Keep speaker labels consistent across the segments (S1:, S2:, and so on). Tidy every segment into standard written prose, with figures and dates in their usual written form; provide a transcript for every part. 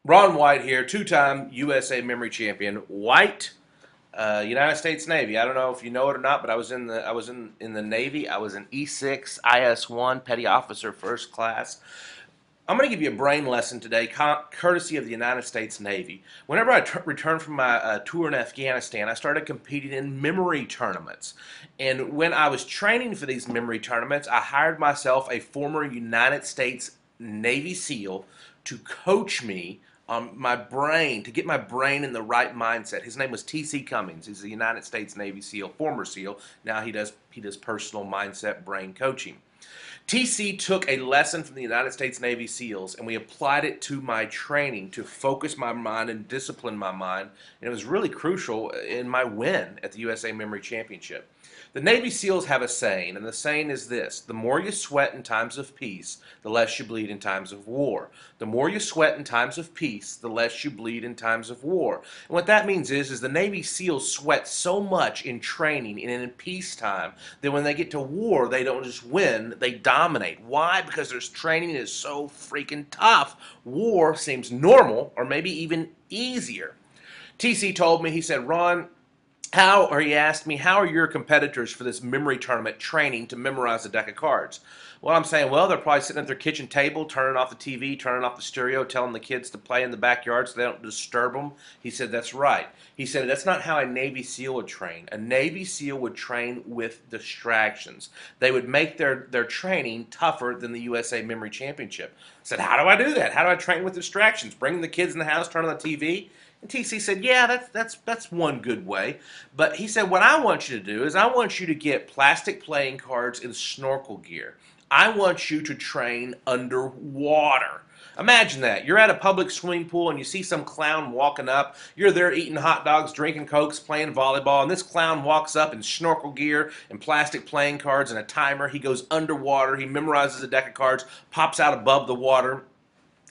S1: Ron White here, two-time USA memory champion. White, United States Navy. I don't know if you know it or not, but I was in the Navy. I was an E6 IS1 Petty Officer First Class. I'm going to give you a brain lesson today, courtesy of the United States Navy. Whenever I returned from my tour in Afghanistan, I started competing in memory tournaments. And when I was training for these memory tournaments, I hired myself a former United States Navy SEAL to coach me on my brain, to get my brain in the right mindset. His name was T.C. Cummings. He's a United States Navy SEAL, former SEAL. Now he does personal mindset brain coaching. TC took a lesson from the United States Navy SEALs and we applied it to my training to focus my mind and discipline my mind. And it was really crucial in my win at the USA Memory Championship. The Navy SEALs have a saying, and the saying is this: the more you sweat in times of peace, the less you bleed in times of war. The more you sweat in times of peace, the less you bleed in times of war. And what that means is the Navy SEALs sweat so much in training and in peacetime that when they get to war, they don't just win, they dominate. Why? Because their training is so freaking tough. War seems normal or maybe even easier. TC told me, he said, Ron, he asked me, how are your competitors for this memory tournament training to memorize a deck of cards? Well, I'm saying, well, they're probably sitting at their kitchen table, turning off the TV, turning off the stereo, telling the kids to play in the backyard so they don't disturb them. He said, that's right. He said, that's not how a Navy SEAL would train. A Navy SEAL would train with distractions. They would make their training tougher than the USA Memory Championship. I said, how do I do that? How do I train with distractions? Bring the kids in the house, turn on the TV? And TC said, yeah, that's one good way. But he said, what I want you to do is I want you to get plastic playing cards and snorkel gear. I want you to train underwater. Imagine that. You're at a public swimming pool and you see some clown walking up. You're there eating hot dogs, drinking Cokes, playing volleyball, and this clown walks up in snorkel gear and plastic playing cards and a timer. He goes underwater. He memorizes a deck of cards, pops out above the water,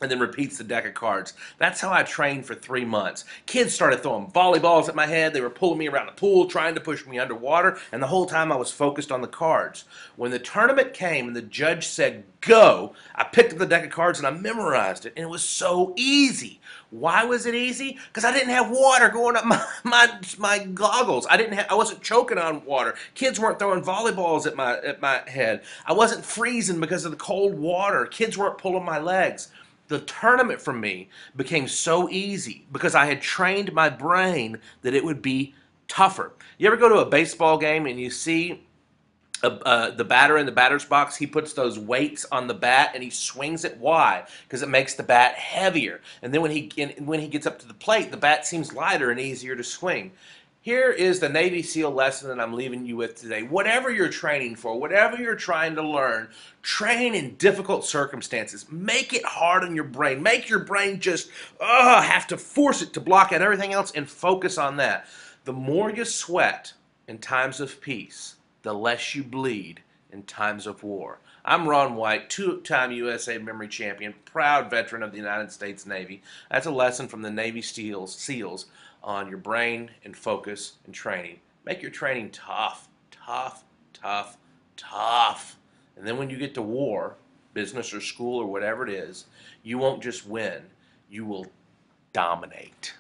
S1: and then repeats the deck of cards. That's how I trained for 3 months. Kids started throwing volleyballs at my head. They were pulling me around the pool, trying to push me underwater, and the whole time I was focused on the cards. When the tournament came and the judge said, go, I picked up the deck of cards and I memorized it, and it was so easy. Why was it easy? Because I didn't have water going up my goggles. I wasn't choking on water. Kids weren't throwing volleyballs at my head. I wasn't freezing because of the cold water. Kids weren't pulling my legs. The tournament for me became so easy because I had trained my brain that it would be tougher. You ever go to a baseball game and you see the batter in the batter's box? He puts those weights on the bat and he swings it. Why? Because it makes the bat heavier. And then when he gets up to the plate, the bat seems lighter and easier to swing. Here is the Navy SEAL lesson that I'm leaving you with today. Whatever you're training for, whatever you're trying to learn, train in difficult circumstances. Make it hard on your brain. Make your brain just have to force it to block out everything else and focus on that. The more you sweat in times of peace, the less you bleed in times of war. I'm Ron White, two-time USA Memory Champion, proud veteran of the United States Navy. That's a lesson from the Navy SEALs on your brain and focus and training. Make your training tough, tough, tough, tough. And then when you get to war, business or school or whatever it is, you won't just win, you will dominate.